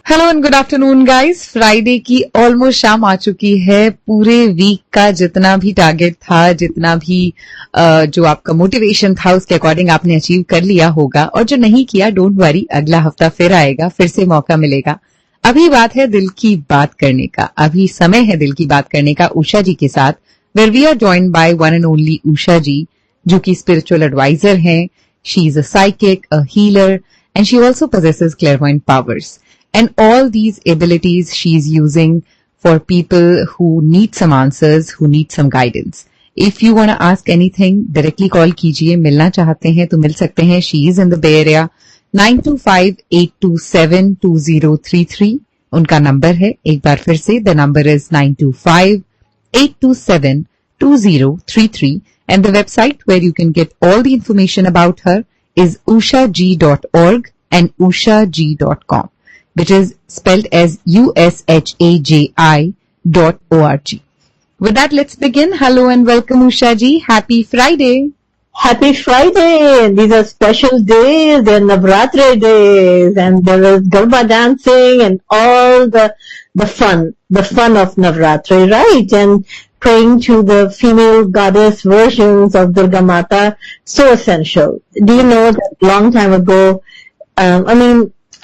Hello and good afternoon guys. Friday की almost शाम आ चुकी है. पूरे वीक का जितना भी टारगेट था, जितना भी जो आपका मोटिवेशन था, उसके अकॉर्डिंग आपने अचीव कर लिया होगा. और जो नहीं किया, डोंट वरी, अगला हफ्ता फिर आएगा, फिर से मौका मिलेगा. अभी बात है दिल की बात करने का. अभी समय है दिल की बात करने का उषा जी के साथ, where we are joined by one and only Usha ji, जो कि स्पिरिचुअल एडवाइजर हैं. She is a psychic, a healer, and she also possesses clairvoyant powers. And all these abilities she is using for people who need some answers, who need some guidance. If you want to ask anything, directly call कीजिए. मिलना चाहते हैं तो मिल सकते हैं. She is in the Bay Area. 925-827-2033 उनका number है. एक बार फिर से, the number is 925-827-2033. And the website where you can get all the information about her is ushaji.org and ushaji.com, which is spelled as USHAJI.org. With that, let's begin. Hello and welcome, Usha ji. Happy Friday. Happy Friday. These are special days. They're Navratri days, and there is Garba dancing and all the fun of Navratri, right? And praying to the female goddess versions of Durga Mata, so essential. Do you know that long time ago, I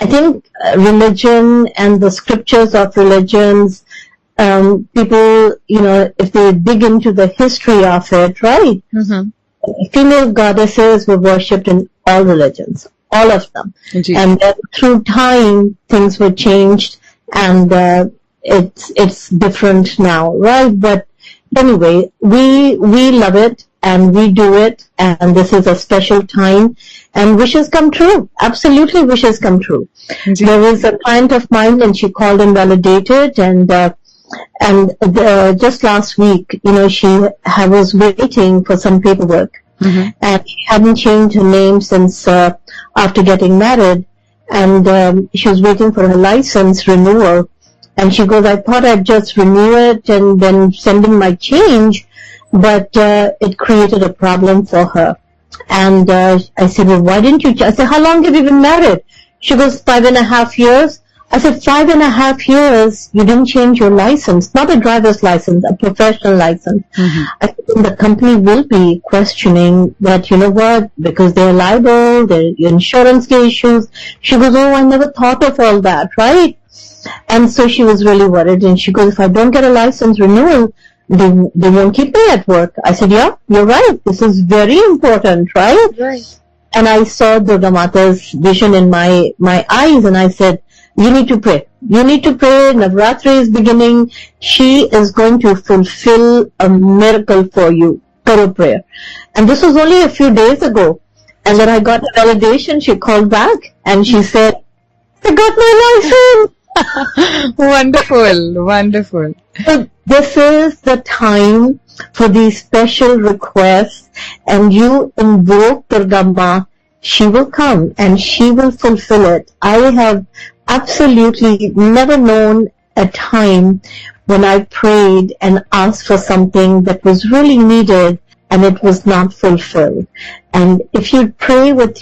think religion and the scriptures of religions, people, if they dig into the history of it, right? Mm-hmm. Female goddesses were worshipped in all religions, all of them. Indeed. And then through time, things were changed, and it's different now, right? But anyway, we love it and we do it, and this is a special time, and wishes come true. Absolutely, wishes come true. Indeed. There was a client of mine, and she called and validated, and just last week, she was waiting for some paperwork, mm-hmm. and she hadn't changed her name since after getting married, and she was waiting for her license renewal. And she goes, I thought I'd just renew it and then send in my change, but it created a problem for her. And I said, well, why didn't you? I said, how long have you been married? She goes, 5.5 years. I said, 5.5 years, you didn't change your license, not a driver's license, a professional license. Mm-hmm. I think the company will be questioning that, you know what, because they're liable, their insurance issues. She goes, oh, I never thought of all that, right? And so she was really worried, and she goes, if I don't get a license renewal, they won't keep me at work. I said, yeah, you're right. This is very important, right? Right. And I saw Durga Mata's vision in my eyes, and I said, you need to pray. You need to pray. Navratri is beginning. She is going to fulfill a miracle for you. Thorough prayer. And this was only a few days ago. And then I got a validation. She called back and she said, I got my license. Wonderful, wonderful. So this is the time for these special requests, and you invoke Durga Ma. She will come and she will fulfill it. I have absolutely never known a time when I prayed and asked for something that was really needed and it was not fulfilled. And if you pray with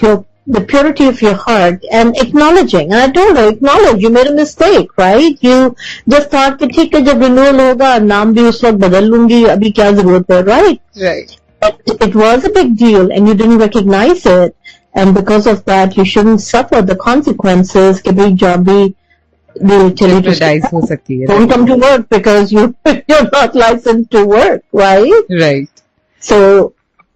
the purity of your heart and acknowledging, and I told her, acknowledge, you made a mistake, right? You just thought कि ठीक है जब renewal होगा नाम भी उस वक्त बदल लूंगी, अभी क्या जरूरत है, right? Right. But it was a big deal and you didn't recognize it, and because of that you shouldn't suffer the consequences कि भाई job भी will tell you to हो सकती है. don't come to work because you're not licensed to work, right? Right. So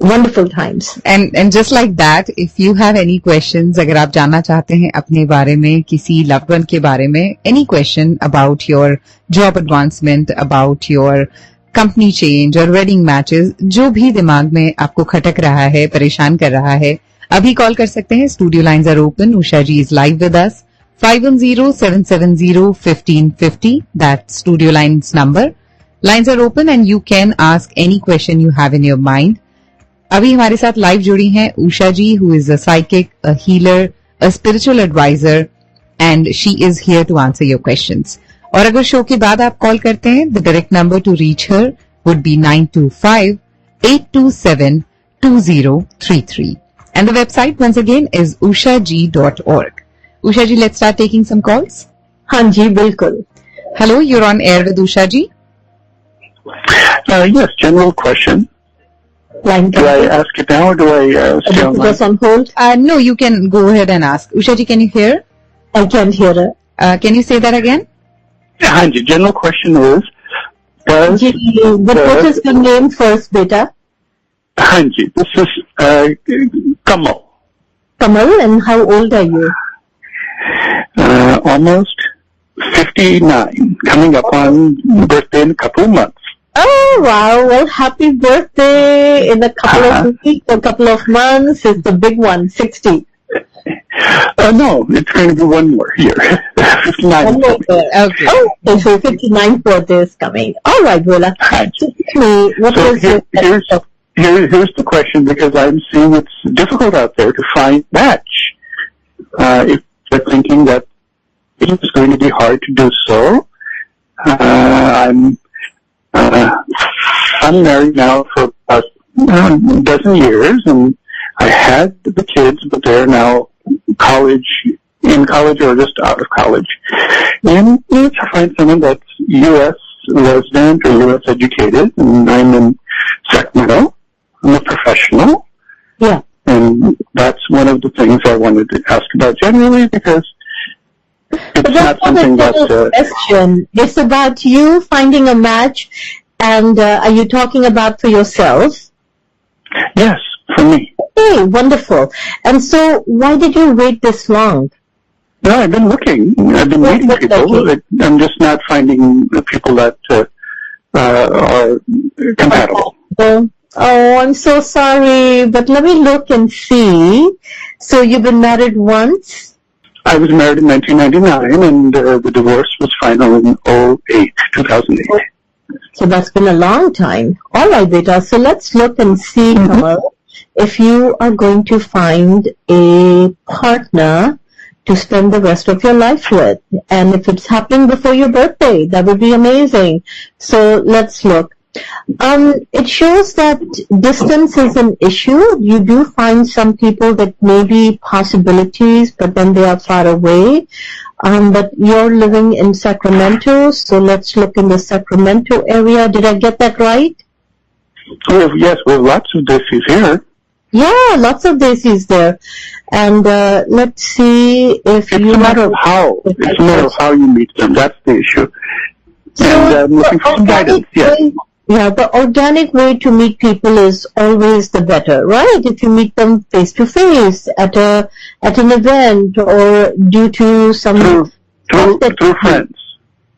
wonderful times. And just like that, if you have any questions, अगर आप जानना चाहते हैं अपने बारे में, किसी loved one के बारे में, any question about your job advancement, about your company change or wedding matches, जो भी दिमाग में आपको खटक रहा है, परेशान कर रहा है, अभी कॉल कर सकते हैं. Studio lines are open. Usha ji is live with us. 510-770-1550. That's studio lines number. Lines are open and you can ask any question you have in your mind. अभी हमारे साथ लाइव जुड़ी हैं उषा जी, who is a psychic, a healer, a spiritual advisor, and she is here to answer your questions. और अगर show के बाद आप कॉल करते हैं, the direct number to reach her would be 925-827 2033. And the website once again is ushaji.org. Ushaji, let's start taking some calls. हाँ जी बिल्कुल. Hello, you're on air with Ushaji. Yes, general question. Line Do I ask it now or do I stay on line? Just on hold. No, you can go ahead and ask. Ushaji, can you hear? I can't hear her. Can you say that again? Hanji, general question is, does ji, but what is your name first, beta? Hanji, this is Kamal. Kamal, and how old are you? Almost 59, coming up on birthday in a couple of months. Oh, wow. Well, happy birthday in a couple of weeks, a couple of months. It's the big one, 60. No, it's going to be one more year. 59. One more year. Okay. Oh, so 59th birthday is coming. All right, Bola. So tell me, what So is your... here's the question, because I'm seeing it's difficult out there to find match. If you're thinking that it's going to be hard to do so, I'm married now for about a dozen years, and I had the kids, but they're now in college or just out of college. And you need to find someone that's U.S. resident or U.S. educated, and I'm in Sacramento. I'm a professional. Yeah. And that's one of the things I wanted to ask about generally, because it's But not that's not something a that... general question. It's about you finding a match, and are you talking about for yourself? Yes, for me. Okay, wonderful. And so, why did you wait this long? No, I've been looking. I've been meeting people. I'm just not finding the people that are compatible. Oh, I'm so sorry, but let me look and see. So you've been married once? I was married in 1999, and the divorce was final in 2008. So that's been a long time. All right, beta. So let's look and see, Kamal, if you are going to find a partner to spend the rest of your life with. And if it's happening before your birthday, that would be amazing. So let's look. It shows that distance is an issue. You do find some people that may be possibilities, but then they are far away. But you're living in Sacramento, so let's look in the Sacramento area. Did I get that right? Yes, we have lots of Desis here. Yeah, lots of Desis there. And let's see if It's a matter of how. It's a matter of how you meet them. That's the issue. And I'm looking for some guidance. Yes. Yeah, the organic way to meet people is always the better, right? If you meet them face to face at an event or due to some through friends.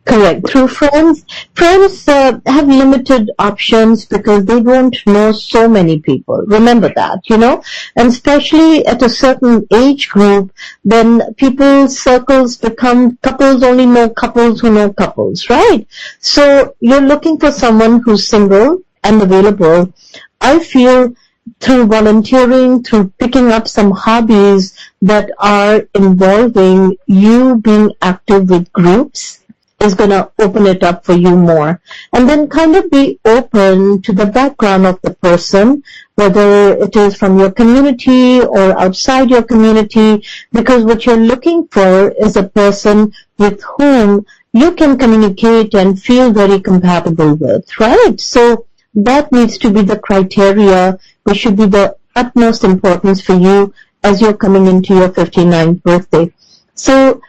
Correct. Through friends. Friends have limited options because they don't know so many people. Remember that, and especially at a certain age group, then people's circles become couples only know couples who know couples, right? So you're looking for someone who's single and available. I feel through volunteering, through picking up some hobbies that are involving you being active with groups, is going to open it up for you more. And then kind of be open to the background of the person, whether it is from your community or outside your community, because what you're looking for is a person with whom you can communicate and feel very compatible with, right? So that needs to be the criteria, which should be the utmost importance for you as you're coming into your 59th birthday. So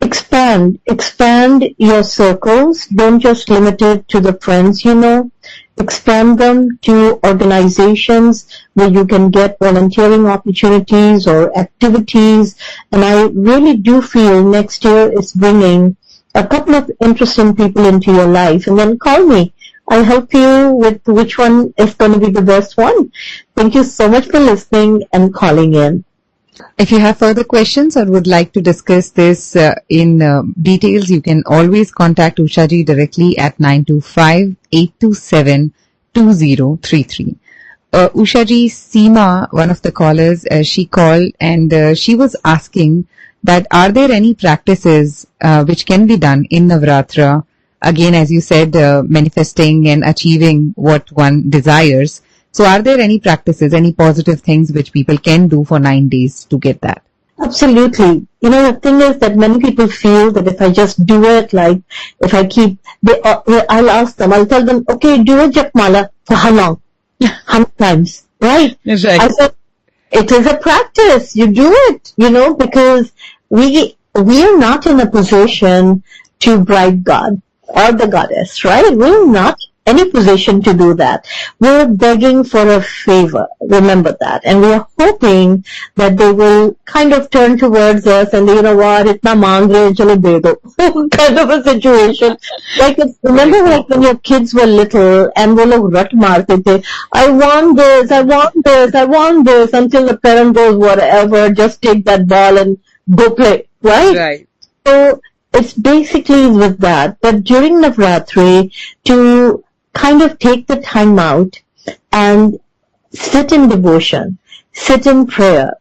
expand your circles. Don't just limit it to the friends you know. Expand them to organizations where you can get volunteering opportunities or activities. And I really do feel next year is bringing a couple of interesting people into your life. And then call me. I'll help you with which one is going to be the best one. Thank you so much for listening and calling in. If you have further questions or would like to discuss this in details, you can always contact Ushaji directly at 925-827-2033. Ushaji, Seema, one of the callers, she called and she was asking that are there any practices which can be done in Navratra, again as you said, manifesting and achieving what one desires, So are there any practices, any positive things which people can do for 9 days to get that? Absolutely. The thing is that many people feel that if I just do it, like if I keep, I'll ask them, I'll tell them, okay, do a japmala for how long? How many times? Right? Right. I said, it is a practice. You do it, because we are not in a position to bribe God or the goddess, right? We're not in any position to do that. We're begging for a favor. Remember that. And we are hoping that they will kind of turn towards us and, you know what, itna maang rahe, chalo de do. Kind of a situation. Remember like when your kids were little and wo log rat marte the, I want this, I want this, I want this, until the parent goes, whatever, just take that ball and go play, right? Right. So it's basically with that. But during Navratri, to kind of take the time out and sit in devotion, sit in prayer,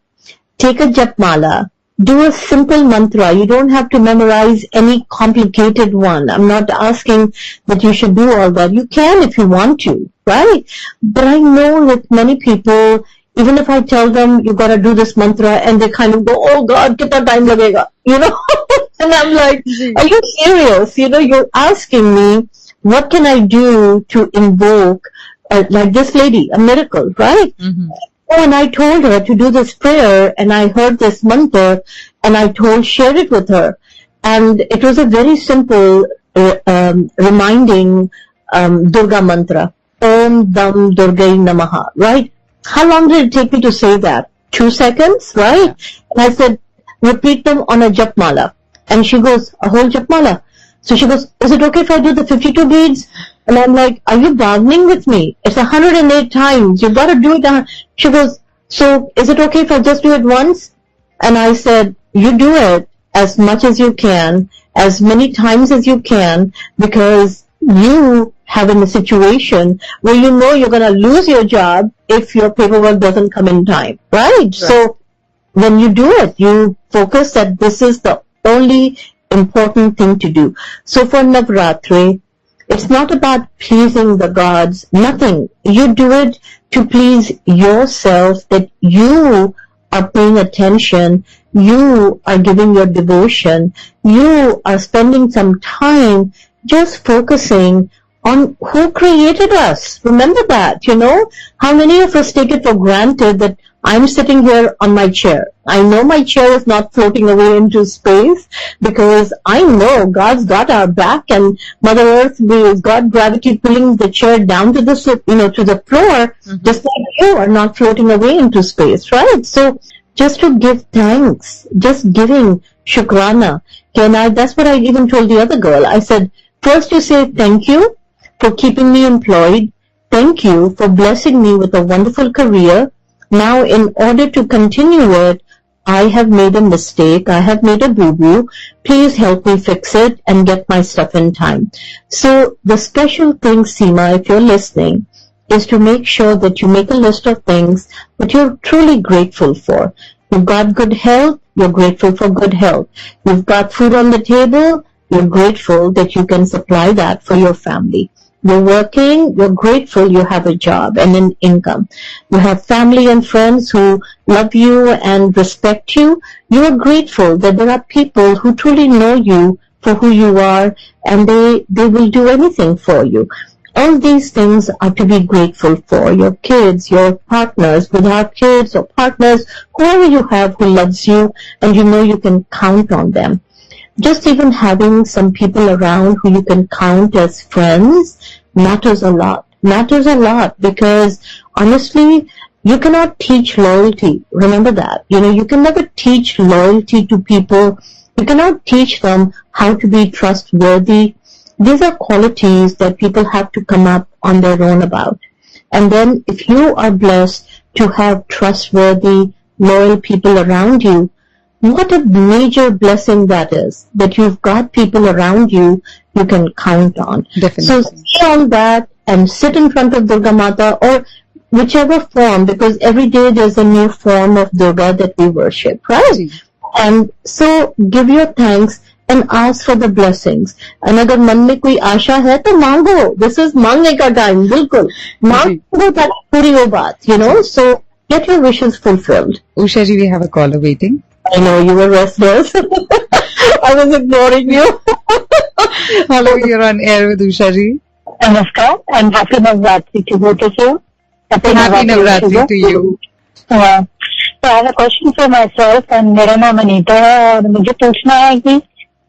take a japmala, do a simple mantra. You don't have to memorize any complicated one. I'm not asking that you should do all that. You can if you want to, right? But I know that many people, even if I tell them you got to do this mantra, and they kind of go, oh God, kitna time lagega, and I'm like, are you serious? You're asking me, what can I do to invoke, like this lady, a miracle, right? Mm-hmm. And I told her to do this prayer, and I heard this mantra, and I share it with her. And it was a very simple, reminding, Durga mantra. Om Dam Durgai Namaha, right? How long did it take me to say that? 2 seconds, right? And I said, repeat them on a japmala. And she goes, a whole japmala. So she goes, is it okay if I do the 52 beads? And I'm like, are you bargaining with me? It's 108 times. You've got to do it. She goes, so is it okay if I just do it once? And I said, you do it as much as you can, as many times as you can, because you have in a situation where you're going to lose your job if your paperwork doesn't come in time, right? So when you do it, you focus that this is the only important thing to do. So for Navratri, it's not about pleasing the gods, nothing. You do it to please yourself, that you are paying attention, you are giving your devotion, you are spending some time just focusing on who created us. Remember that, how many of us take it for granted that I'm sitting here on my chair. I know my chair is not floating away into space, because I know God's got our back, and Mother Earth has got gravity pulling the chair down to the, to the floor, just like you are not floating away into space, right? So just to give thanks, just giving shukrana. That's what I even told the other girl. I said, first you say thank you for keeping me employed. Thank you for blessing me with a wonderful career. Now, in order to continue it, I have made a mistake. I have made a boo-boo. Please help me fix it and get my stuff in time. So the special thing, Seema, if you're listening, is to make sure that you make a list of things that you're truly grateful for. You've got good health, you're grateful for good health. You've got food on the table, you're grateful that you can supply that for your family. You're working, you're grateful you have a job and an income. You have family and friends who love you and respect you. You are grateful that there are people who truly know you for who you are, and they will do anything for you. All these things are to be grateful for. Your kids, your partners, without kids or partners, whoever you have who loves you and you know you can count on them. Just even having some people around who you can count as friends matters a lot. Matters a lot, because honestly, you cannot teach loyalty. Remember that. You can never teach loyalty to people. You cannot teach them how to be trustworthy. These are qualities that people have to come up on their own about. And then if you are blessed to have trustworthy, loyal people around you, what a major blessing that is, that you've got people around you you can count on. Definitely. So see all that and sit in front of Durga Mata, or whichever form, because every day there's a new form of Durga that we worship, right? And so give your thanks and ask for the blessings. And अगर मन में कोई आशा है तो मांगो. This is मांगने का time. बिल्कुल मांगो ताकि पूरी हो बात. So get your wishes fulfilled. Usha ji, we have a caller waiting. I know you were restless. I was ignoring you. Hello, you're on air with Usha ji. Namaskar and happy Navratri to both of you. Happy Navratri to you. So I have a question for myself and मेरा नाम अनीता है और मुझे पूछना है कि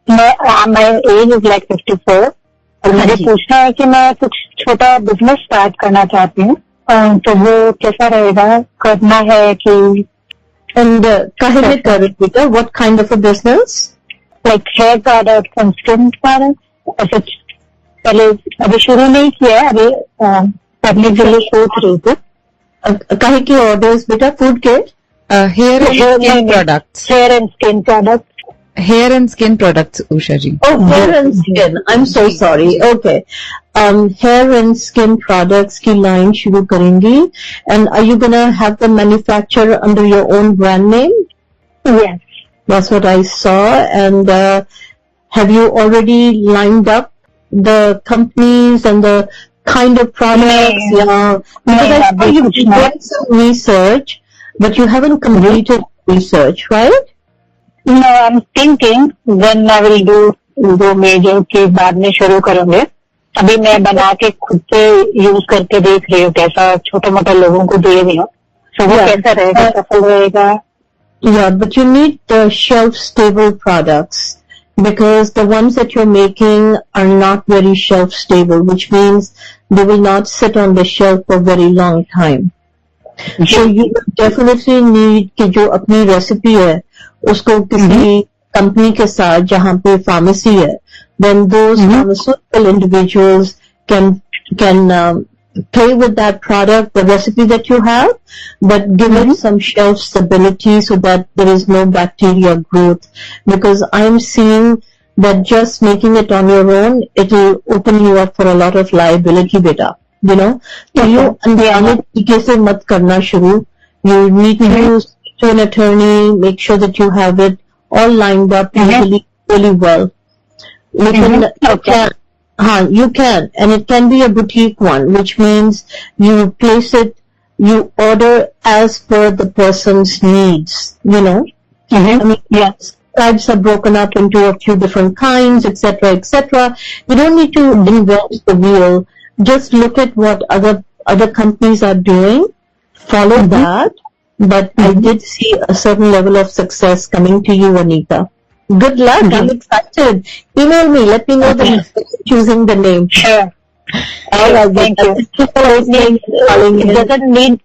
my age is like 54 और मुझे पूछना है कि मैं कुछ छोटा बिजनेस स्टार्ट करना चाहती हूँ तो वो कैसा रहेगा करना है कि And काहे में कर रही बेटा? What kind of a business? Like hair products and skin products. ऐसे पहले अभी शुरू नहीं किया है, अभी करने के लिए सोच रही थी. काहे की ऑर्डर्स बेटा? फूड के hair and skin products. Hair and skin products. Hair and skin products, Usha ji. Oh, hair and skin. I'm so sorry. Okay. Hair and skin products की line शुरू करेंगी. And are you gonna have them manufacture under your own brand name? Yes. That's what I saw. And have you already lined up the companies and the kind of products? Yeah. Because I saw you've done some research, but you haven't completed research, right? No, I'm thinking when I will do major के बाद में शुरू करेंगे. अभी मैं बना के खुद पे यूज करके देख रही हूँ कैसा छोटा मोटा लोगों को दे रही हूँ. So वो कैसा रहेगा, सफल रहेगा? Yeah, but you need the shelf stable products because the ones that you're making are not very shelf stable, which means they will not sit on the shelf for a very long time. So you definitely need कि जो अपनी recipe है उसको किसी company के साथ जहाँ पे फार्मेसी है, then those pharmaceutical individuals can play with that product, the recipe that you have, but give it some shelf stability so that there is no bacteria growth. Because I'm seeing that just making it on your own, it will open you up for a lot of liability, beta. So you अनजाने तरीके से मत करना शुरू. You need to speak to an attorney, make sure that you have it all lined up really well. लेकिन you can, and it can be a boutique one, which means you place it, you order as per the person's needs. I mean, yes. Types are broken up into a few different kinds, etc., etc. You don't need to invent the wheel. Just look at what other companies are doing, follow that, but I did see a certain level of success coming to you, Anita. Good luck. I'm excited. Email me. Let me know that you're choosing the name. Sure. All right. Thank you. It doesn't need.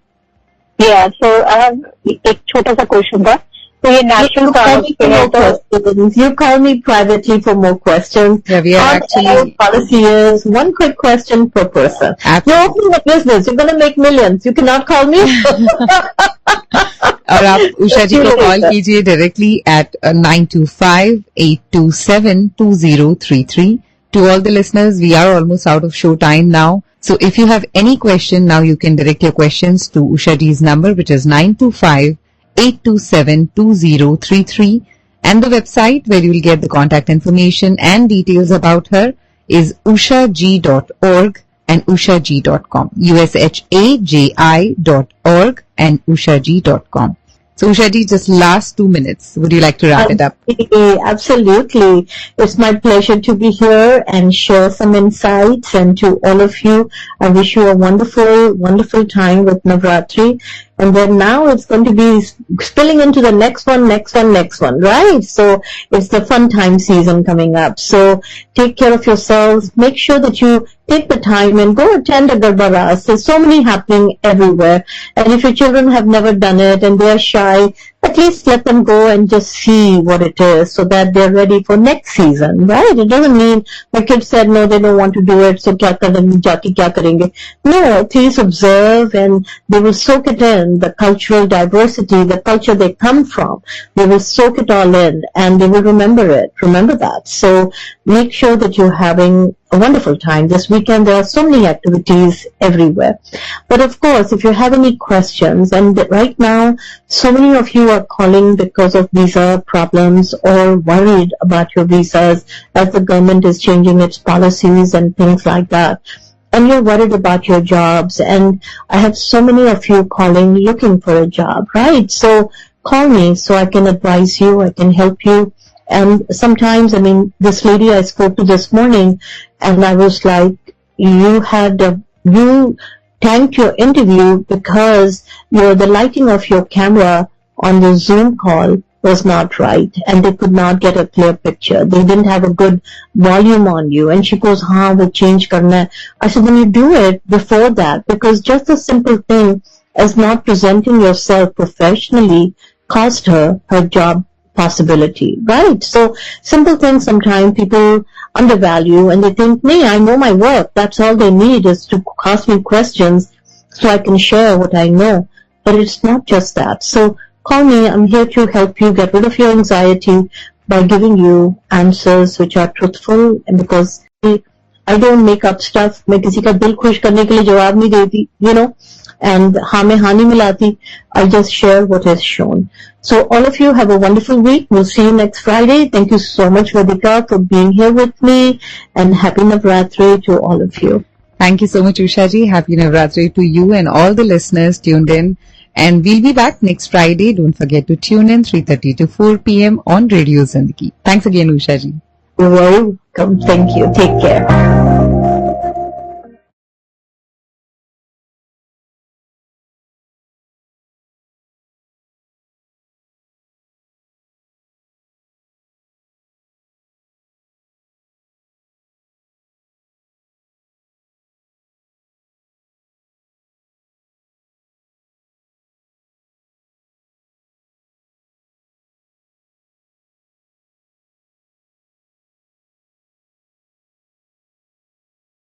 Yeah. So I have एक छोटा सा question था. So ये natural products. You call me privately for more questions. Yeah, we are actually policy is one quick question per person. You're opening a business. You're going to make millions. You cannot call me. और आप उषा जी को call कीजिए directly at 925-827-2033. To all the listeners, we are almost out of show time now. So if you have any question now, you can direct your questions to Usha Ji's number, which is 925-827-2033. And the website where you will get the contact information and details about her is ushaji.org and ushaji.com. ushaji.org and ushaji.com. So Usha ji, just last 2 minutes. Would you like to wrap it up? Absolutely. It's my pleasure to be here and share some insights. And to all of you, I wish you a wonderful, wonderful time with Navratri. And then now it's going to be spilling into the next one, right? So it's the fun time season coming up. So take care of yourselves. Make sure that you take the time and go attend a Garba Ras. There's so many happening everywhere. And if your children have never done it and they're shy, at least let them go and just see what it is so that they're ready for next season, right? It doesn't mean my kids said no, they don't want to do it, so kya karenge? No, please observe and they will soak it in, the cultural diversity, the culture they come from. They will soak it all in and they will remember it. Remember that. So make sure that you're having a wonderful time. This weekend there are so many activities everywhere. But of course, if you have any questions, and right now so many of you are calling because of visa problems or worried about your visas as the government is changing its policies and things like that. And you're worried about your jobs, and I have so many of you calling looking for a job, right? So call me so I can advise you, I can help you. And sometimes, this lady I spoke to this morning, and I was like, you tanked your interview because the lighting of your camera on the Zoom call was not right, and they could not get a clear picture. They didn't have a good volume on you. And she goes, wo change karna hai. I said, then you do it before that, because just a simple thing as not presenting yourself professionally cost her job possibility, right? So simple things sometimes people undervalue, and they think, nee, I know my work. That's all they need is to ask me questions so I can share what I know. But it's not just that. So call me. I'm here to help you get rid of your anxiety by giving you answers which are truthful, and because I don't make up stuff. मैं किसी का दिल खुश करने के लिए जवाब नहीं देती, and हाँ मैं हाँ नहीं मिलाती. I just share what is shown. So all of you have a wonderful week. We'll see you next Friday. Thank you so much, Radhika, for being here with me, and happy Navratri to all of you. Thank you so much, Ushaji. Happy Navratri to you and all the listeners tuned in. And we'll be back next Friday. Don't forget to tune in 3:30 to 4 p.m. on Radio Zindagi. Thanks again, Ushaji. You're welcome. Thank you. Take care.